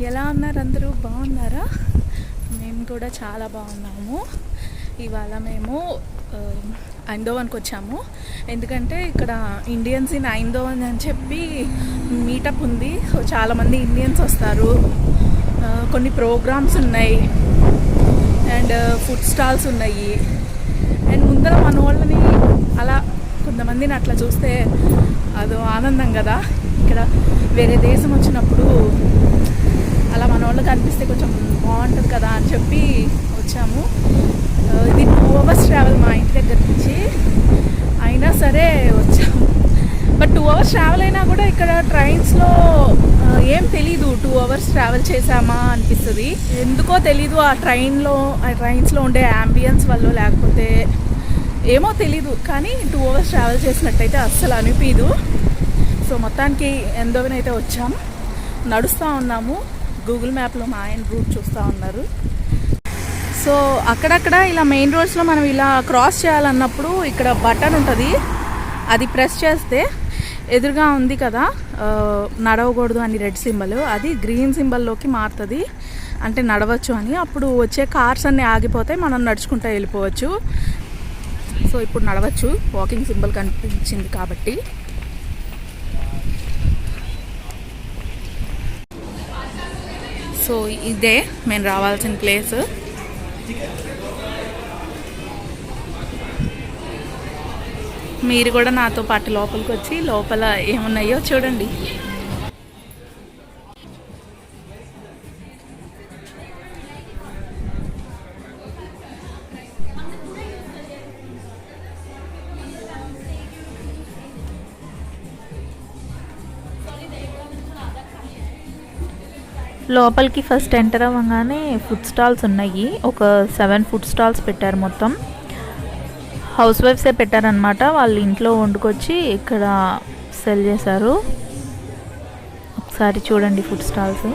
ఎలా ఉన్నారు అందరూ? బాగున్నారా? మేము కూడా చాలా బాగున్నాము. ఇవాళ మేము ఐందోవన్కి వచ్చాము. ఎందుకంటే ఇక్కడ ఇండియన్స్ ఇన్ ఐందోవన్ అని చెప్పి మీటప్ ఉంది. సో చాలామంది ఇండియన్స్ వస్తారు. కొన్ని ప్రోగ్రామ్స్ ఉన్నాయి అండ్ ఫుడ్ స్టాల్స్ ఉన్నాయి. అండ్ ముందర మన వాళ్ళని అలా కొంతమందిని అట్లా చూస్తే అదో ఆనందం కదా. ఇక్కడ వేరే దేశం వచ్చినప్పుడు అలా మన వాళ్ళు కనిపిస్తే కొంచెం బాగుంటుంది కదా అని చెప్పి వచ్చాము. ఇది 2 hours ట్రావెల్ మా ఇంటి దగ్గర నుంచి, అయినా సరే వచ్చాము. బట్ 2 hours ట్రావెల్ అయినా కూడా ఇక్కడ ట్రైన్స్లో ఏం తెలీదు 2 hours ట్రావెల్ చేసామా అనిపిస్తుంది. ఎందుకో తెలీదు ఆ ట్రైన్స్లో ఉండే యాంబియన్స్ వల్ల లేకపోతే ఏమో తెలీదు, కానీ 2 hours ట్రావెల్ చేసినట్టయితే అస్సలు అనిపించదు. సో మొత్తానికి ఐందోవన్ అయితే వచ్చాము, నడుస్తూ ఉన్నాము. గూగుల్ మ్యాప్లో మా ఆయన రూట్ చూస్తూ ఉన్నారు. సో అక్కడక్కడ ఇలా మెయిన్ రోడ్స్లో మనం ఇలా క్రాస్ చేయాలన్నప్పుడు ఇక్కడ బటన్ ఉంటుంది, అది ప్రెస్ చేస్తే ఎదురుగా ఉంది కదా నడవకూడదు అని రెడ్ సింబల్, అది గ్రీన్ సింబల్లోకి మారుతుంది, అంటే నడవచ్చు అని. అప్పుడు వచ్చే కార్స్ అన్నీ ఆగిపోతాయి, మనం నడుచుకుంటూ వెళ్ళిపోవచ్చు. సో ఇప్పుడు నడవచ్చు, వాకింగ్ సింబల్ కనిపించింది కాబట్టి. సో ఇదే మేము రావాల్సిన ప్లేస్. మీరు కూడా నాతో పాటు లోపలికి వచ్చి లోపల ఏమున్నాయో చూడండి. లోపలికి ఫస్ట్ ఎంటర్ అవ్వగానే ఫుడ్ స్టాల్స్ ఉన్నాయి. ఒక 7 ఫుడ్ స్టాల్స్ పెట్టారు. మొత్తం హౌస్ వైఫ్సే పెట్టారనమాట. వాళ్ళు ఇంట్లో వండుకొచ్చి ఇక్కడ సెల్ చేశారు. ఒకసారి చూడండి ఫుడ్ స్టాల్స్.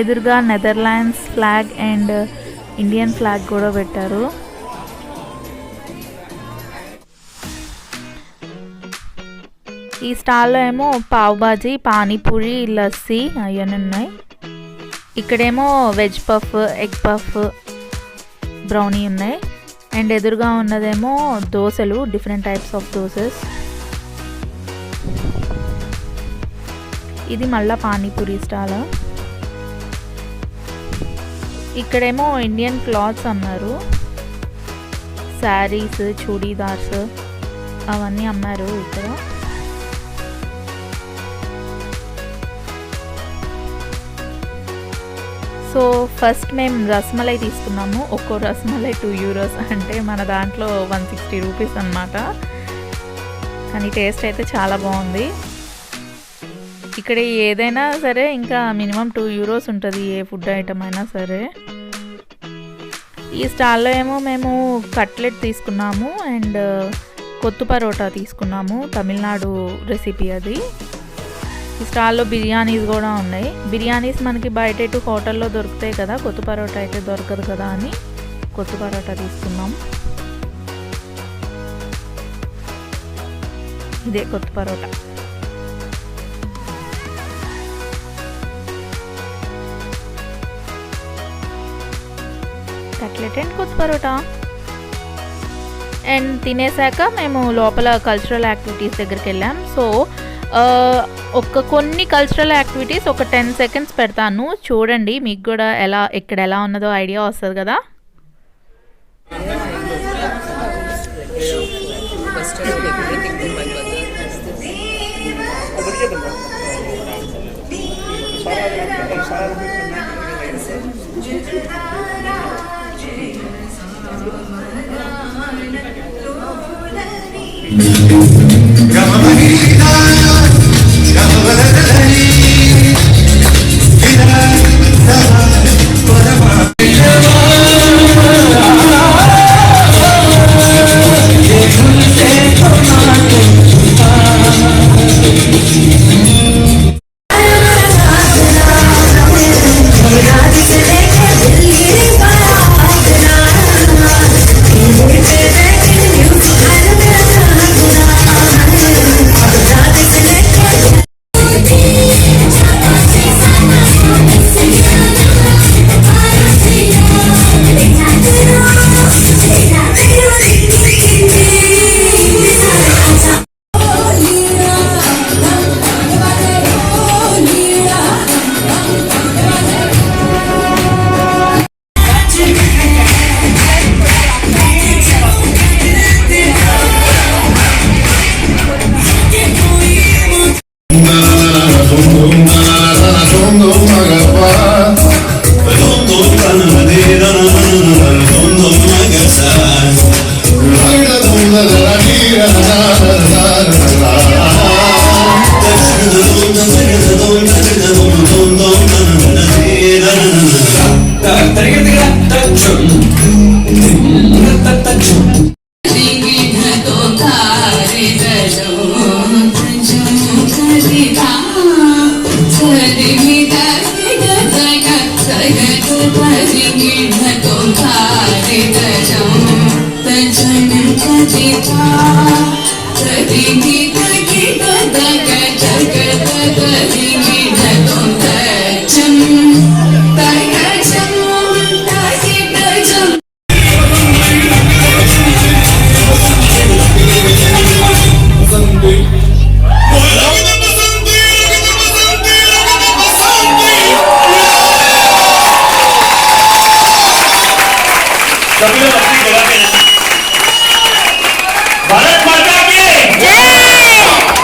ఎదురుగా Netherlands flag and Indian flag కూడా పెట్టారు. ఈ స్టాల్లో ఏమో పావ్ బాజీ, పానీపూరి, లస్సీ అవన్నీ ఉన్నాయి. ఇక్కడేమో veg puff, egg puff, brownie ఉన్నాయి. అండ్ ఎదురుగా ఉన్నదేమో దోశలు, డిఫరెంట్ టైప్స్ ఆఫ్ దోసెస్. ఇది మళ్ళా పానీపూరి స్టాల్. ఇక్కడేమో ఇండియన్ క్లాత్స్ అమ్మారు, శారీస్, చూడీదార్స్ అవన్నీ అమ్మారు ఇక్కడ. సో ఫస్ట్ మేము రసమలై తీసుకున్నాము. ఒక్కో రసమలై 2 euros, అంటే మన దాంట్లో 160 రూపీస్ అన్నమాట. కానీ టేస్ట్ అయితే చాలా బాగుంది. ఇక్కడ ఏదైనా సరే ఇంకా మినిమం 2 euros ఉంటుంది, ఏ ఫుడ్ ఐటమ్ అయినా సరే. ఈ స్టాల్లో ఏమో మేము కట్లెట్ తీసుకున్నాము అండ్ కొత్తు పరోటా తీసుకున్నాము, తమిళనాడు రెసిపీ అది. ఈ స్టాల్లో బిర్యానీస్ కూడా ఉన్నాయి. బిర్యానీస్ మనకి బయట ఇటు హోటల్లో దొరుకుతాయి కదా, కొత్తు పరోటా అయితే దొరకదు కదా అని కొత్తు పరోటా తీసుకున్నాం. ఇదే kothu parotta. Cutlet and kothu parotta. And తినేసాక మేము లోపల కల్చరల్ యాక్టివిటీస్ దగ్గరికి వెళ్ళాం. సో కొన్ని కల్చరల్ యాక్టివిటీస్ ఒక 10 seconds పెడతాను, చూడండి. మీకు కూడా ఇక్కడ ఎలా ఉన్నదో ఐడియా వస్తుంది కదా.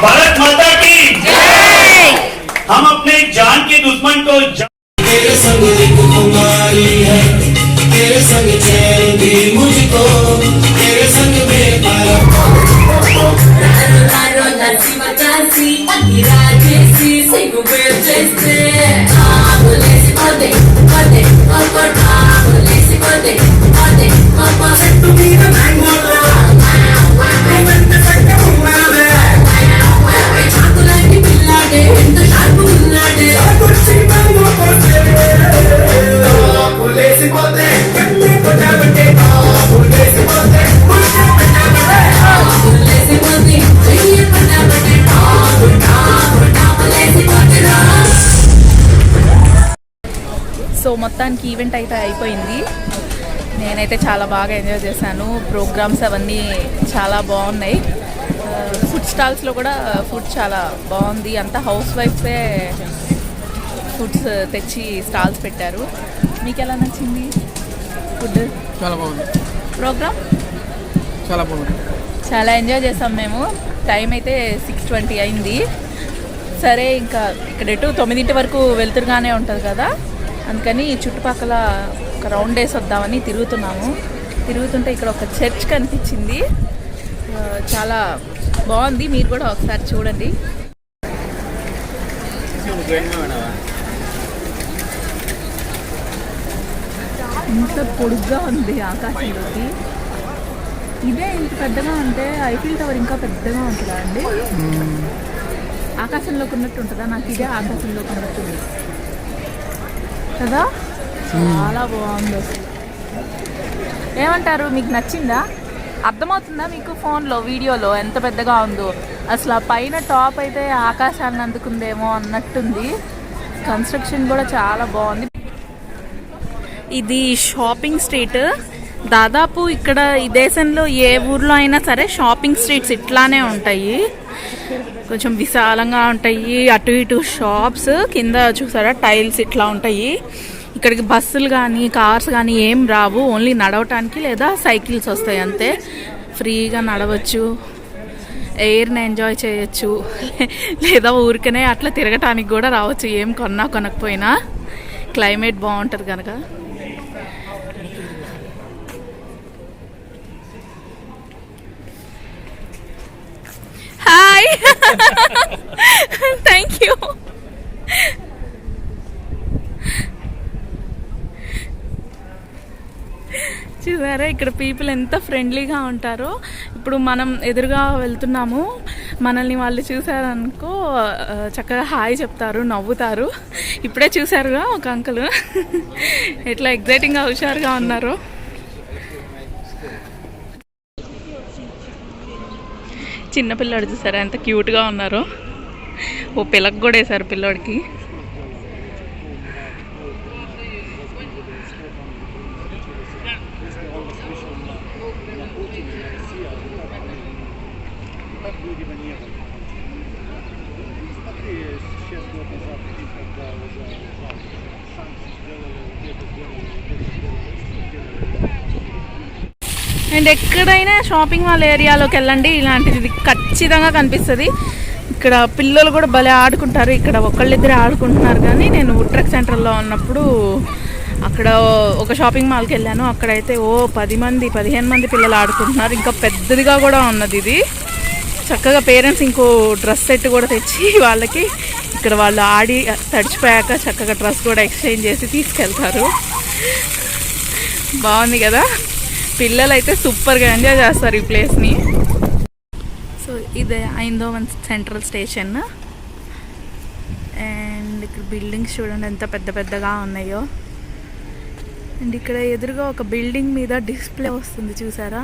भारत माता की जय। हम अपने जान के दुश्मन को तेरे संग एक कुमारी है, तेरे संग चैन भी मुझको, तेरे संग సో మొత్తానికి ఈవెంట్ అయితే అయిపోయింది. నేనైతే చాలా బాగా ఎంజాయ్ చేశాను. ప్రోగ్రామ్స్ అవన్నీ చాలా బాగున్నాయి. ఫుడ్ స్టాల్స్లో కూడా ఫుడ్ చాలా బాగుంది. అంతా హౌస్ వైఫ్సే ఫుడ్స్ తెచ్చి స్టాల్స్ పెట్టారు. మీకు ఎలా నచ్చింది ఫుడ్? చాలా బాగుంది. ప్రోగ్రామ్ చాలా బాగుంది. చాలా ఎంజాయ్ చేసాం మేము. టైం అయితే 6:20 అయింది. సరే ఇంకా ఇక్కడ ఎటు 9 వరకు వెళ్తురుగానే ఉంటుంది కదా, అందుకని చుట్టుపక్కల ఒక రౌండ్ వేసి వద్దామని తిరుగుతుంటే ఇక్కడ ఒక చర్చ్ కనిపించింది. చాలా బాగుంది. మీరు కూడా ఒకసారి చూడండి. ఇంత పొడుగ్గా ఉంది ఆకాశంలోకి. ఇదే ఇంత పెద్దగా ఉంటే ఐఫిల్ టవర్ ఇంకా పెద్దగా ఉంటుందా అండి? ఆకాశంలోకి ఉన్నట్టు ఉంటుందా? నాకు ఇదే ఆకాశంలోకి ఉన్నట్టుంది కదా. చాలా బాగుంది అసలు. ఏమంటారు, మీకు నచ్చిందా? అర్థమవుతుందా మీకు ఫోన్లో వీడియోలో ఎంత పెద్దగా ఉందో? అసలు ఆ పైన టాప్ అయితే ఆకాశాన్ని అందుకుందేమో అన్నట్టుంది. కన్స్ట్రక్షన్ కూడా చాలా బాగుంది. ఇది షాపింగ్ స్ట్రీట్. దాదాపు ఇక్కడ ఈ దేశంలో ఏ ఊర్లో అయినా సరే షాపింగ్ స్ట్రీట్స్ ఇట్లానే ఉంటాయి. కొంచెం విశాలంగా ఉంటాయి. అటు ఇటు షాప్స్, కింద చూసారా టైల్స్ ఇట్లా ఉంటాయి. ఇక్కడికి బస్సులు కానీ కార్స్ కానీ ఏం రావు. ఓన్లీ నడవటానికి లేదా సైకిల్స్ వస్తాయి అంతే. ఫ్రీగా నడవచ్చు, ఎయిర్ని ఎంజాయ్ చేయొచ్చు, లేదా ఊరికనే అట్లా తిరగటానికి కూడా రావచ్చు. ఏం కొనకపోయినా క్లైమేట్ బాగుంటుంది కనుక. Hi, thank you. చూసారా ఇక్కడ పీపుల్ ఎంత ఫ్రెండ్లీగా ఉంటారో. ఇప్పుడు మనం ఎదురుగా వెళ్తున్నాము, మనల్ని వాళ్ళు చూసారనుకో చక్కగా హాయ్ చెప్తారు, నవ్వుతారు. ఇప్పుడే చూసారుగా ఒక అంకుల్ ఎట్లా ఎగ్జైటింగ్గా హుషారుగా ఉన్నారు. చిన్నపిల్లాడు చూసారా ఎంత క్యూట్గా ఉన్నారు. ఓ పిల్లకి కూడా వేశారు పిల్లోడికి. అండ్ ఎక్కడైనా షాపింగ్ మాల్ ఏరియాలోకి వెళ్ళండి, ఇలాంటిది ఖచ్చితంగా కనిపిస్తుంది. ఇక్కడ పిల్లలు కూడా భలే ఆడుకుంటారు. ఇక్కడ ఒకళ్ళిద్దరే ఆడుకుంటున్నారు, కానీ నేను ఉట్రక్ సెంటర్లో ఉన్నప్పుడు అక్కడ ఒక షాపింగ్ మాల్కి వెళ్ళాను. అక్కడైతే 10-15 మంది పిల్లలు ఆడుకుంటున్నారు. ఇంకా పెద్దదిగా కూడా ఉన్నది ఇది. చక్కగా పేరెంట్స్ ఇంకో డ్రెస్ సెట్ కూడా తెచ్చి వాళ్ళకి ఇక్కడ వాళ్ళు ఆడి తడిచిపోయాక చక్కగా డ్రెస్ కూడా ఎక్స్చేంజ్ చేసి తీసుకెళ్తారు. బాగుంది కదా. పిల్లలు అయితే సూపర్గా ఎంజాయ్ చేస్తారు ఈ ప్లేస్ని. సో ఇదే ఐందోవన్ సెంట్రల్ స్టేషన్. అండ్ ఇక్కడ బిల్డింగ్స్ చూడండి ఎంత పెద్ద పెద్దగా ఉన్నాయో. అండ్ ఇక్కడ ఎదురుగా ఒక బిల్డింగ్ మీద డిస్ప్లే వస్తుంది చూసారా.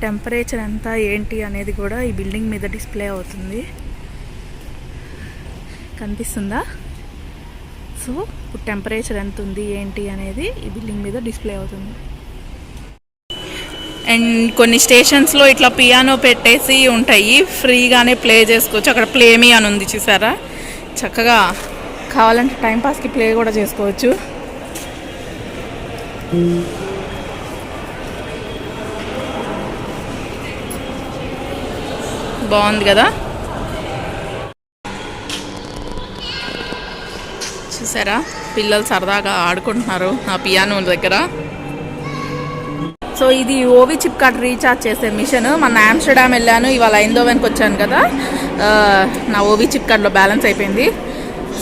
టెంపరేచర్ ఎంత ఏంటి అనేది కూడా ఈ బిల్డింగ్ మీద డిస్ప్లే అవుతుంది. కనిపిస్తుందా? సో ఇప్పుడు టెంపరేచర్ ఎంత ఉంది ఏంటి అనేది ఈ బిల్డింగ్ మీద డిస్ప్లే అవుతుంది. అండ్ కొన్ని స్టేషన్స్లో ఇట్లా పియానో పెట్టేసి ఉంటాయి, ఫ్రీగానే ప్లే చేసుకోవచ్చు. అక్కడ ప్లే మీ అని ఉంది చూసారా. చక్కగా కావాలంటే టైంపాస్కి ప్లే కూడా చేసుకోవచ్చు. బాగుంది కదా. చూసారా పిల్లలు సరదాగా ఆడుకుంటున్నారు ఆ పియానో దగ్గర. సో ఇది ఓవి చిప్ కార్డ్ రీఛార్జ్ చేసే మిషన్. మన ఆమ్స్టర్డామ్ వెళ్ళాను, ఇవాళ ఐందోవెన్కి వచ్చాను కదా. నా ఓవి చిప్ కార్డ్లో బ్యాలెన్స్ అయిపోయింది.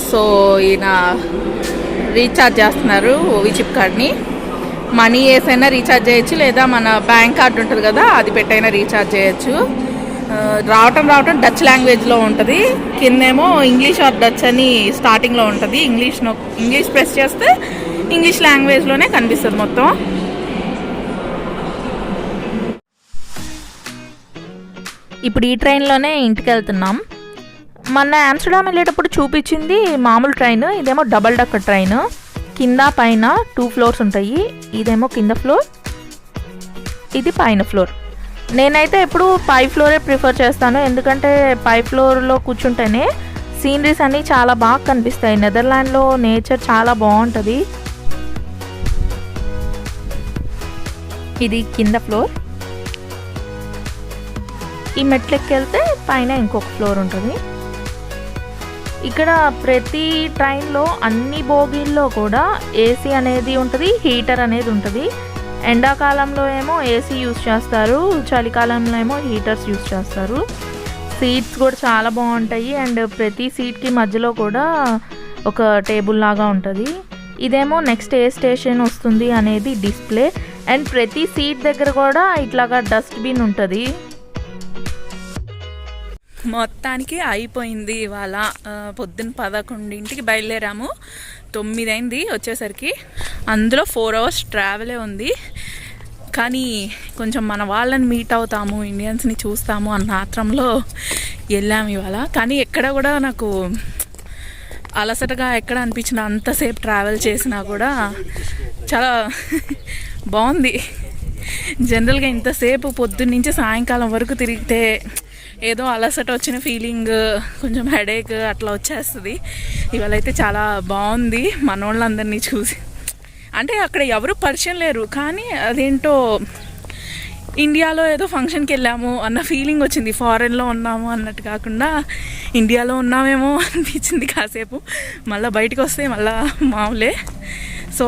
సో ఈయన రీఛార్జ్ చేస్తున్నారు ఓవి చిప్ కార్డ్ని. మనీ వేసైనా రీఛార్జ్ చేయొచ్చు, లేదా మన బ్యాంక్ కార్డు ఉంటుంది కదా అది పెట్టైనా రీఛార్జ్ చేయొచ్చు. రావటం డచ్ లాంగ్వేజ్లో ఉంటుంది. కిందేమో ఇంగ్లీష్ ఆర్ డచ్ అని స్టార్టింగ్లో ఉంటుంది. ఇంగ్లీష్ ప్రెస్ చేస్తే ఇంగ్లీష్ లాంగ్వేజ్లోనే కనిపిస్తుంది మొత్తం. ఇప్పుడు ఈ ట్రైన్లోనే ఇంటికి వెళ్తున్నాం. మొన్న ఆమ్స్టర్డామ్ వెళ్ళేటప్పుడు చూపించింది మామూలు ట్రైన్, ఇదేమో డబల్ డక్కర్ ట్రైన్. కింద పైన 2 ఫ్లోర్స్ ఉంటాయి. ఇదేమో కింద ఫ్లోర్, ఇది పైన ఫ్లోర్. నేనైతే ఎప్పుడు పై ఫ్లోరే ప్రిఫర్ చేస్తాను, ఎందుకంటే పై ఫ్లోర్లో కూర్చుంటేనే సీనరీస్ అన్నీ చాలా బాగా కనిపిస్తాయి. నెదర్లాండ్లో నేచర్ చాలా బాగుంటుంది. ఇది కింద ఫ్లోర్. ఈ మెట్లెక్కి వెళ్తే పైన ఇంకొక ఫ్లోర్ ఉంటుంది. ఇక్కడ ప్రతి ట్రైన్లో అన్ని బోగీల్లో కూడా ఏసీ అనేది ఉంటుంది, హీటర్ అనేది ఉంటుంది. ఎండాకాలంలో ఏమో ఏసీ యూస్ చేస్తారు, చలికాలంలో ఏమో హీటర్స్ యూస్ చేస్తారు. సీట్స్ కూడా చాలా బాగుంటాయి. అండ్ ప్రతి సీట్కి మధ్యలో కూడా ఒక టేబుల్ లాగా ఉంటుంది. ఇదేమో నెక్స్ట్ ఏ స్టేషన్ వస్తుంది అనేది డిస్ప్లే. అండ్ ప్రతి సీట్ దగ్గర కూడా ఇట్లాగా డస్ట్బిన్ ఉంటుంది. మొత్తానికి అయిపోయింది ఇవాళ. పొద్దున్న 11ంటికి బయలుదేరాము, 9 అయింది వచ్చేసరికి. అందులో 4 అవర్స్ ట్రావెలే ఉంది. కానీ కొంచెం మన వాళ్ళని మీట్ అవుతాము, ఇండియన్స్ని చూస్తాము అన్న ఆత్రంలో వెళ్ళాము ఇవాళ. కానీ ఎక్కడ కూడా నాకు అలసటగా ఎక్కడ అనిపించిన, అంతసేపు ట్రావెల్ చేసినా కూడా చాలా బాగుంది. జనరల్గా ఇంతసేపు పొద్దున్న నుంచి సాయంకాలం వరకు తిరిగితే ఏదో అలసట వచ్చిన ఫీలింగ్, కొంచెం హెడేక్ అట్లా వచ్చేస్తుంది. ఇవాళ అయితే చాలా బాగుంది మన వాళ్ళందరినీ చూసి. అంటే అక్కడ ఎవరు పరిచయం లేరు, కానీ అదేంటో ఇండియాలో ఏదో ఫంక్షన్కి వెళ్ళాము అన్న ఫీలింగ్ వచ్చింది. ఫారెన్లో ఉన్నాము అన్నట్టు కాకుండా ఇండియాలో ఉన్నామేమో అనిపించింది కాసేపు. మళ్ళీ బయటకు వస్తే మళ్ళీ మామూలే. సో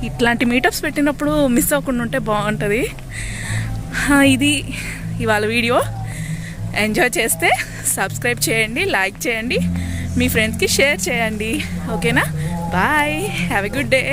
ఇట్లాంటి మీటప్స్ పెట్టినప్పుడు మిస్ అవ్వకుండా ఉంటే బాగుంటుంది. ఇది ఇవాళ వీడియో. ఎంజాయ్ చేస్తే సబ్స్క్రైబ్ చేయండి, లైక్ చేయండి, మీ ఫ్రెండ్స్కి షేర్ చేయండి. ఓకేనా? Bye, have a good day.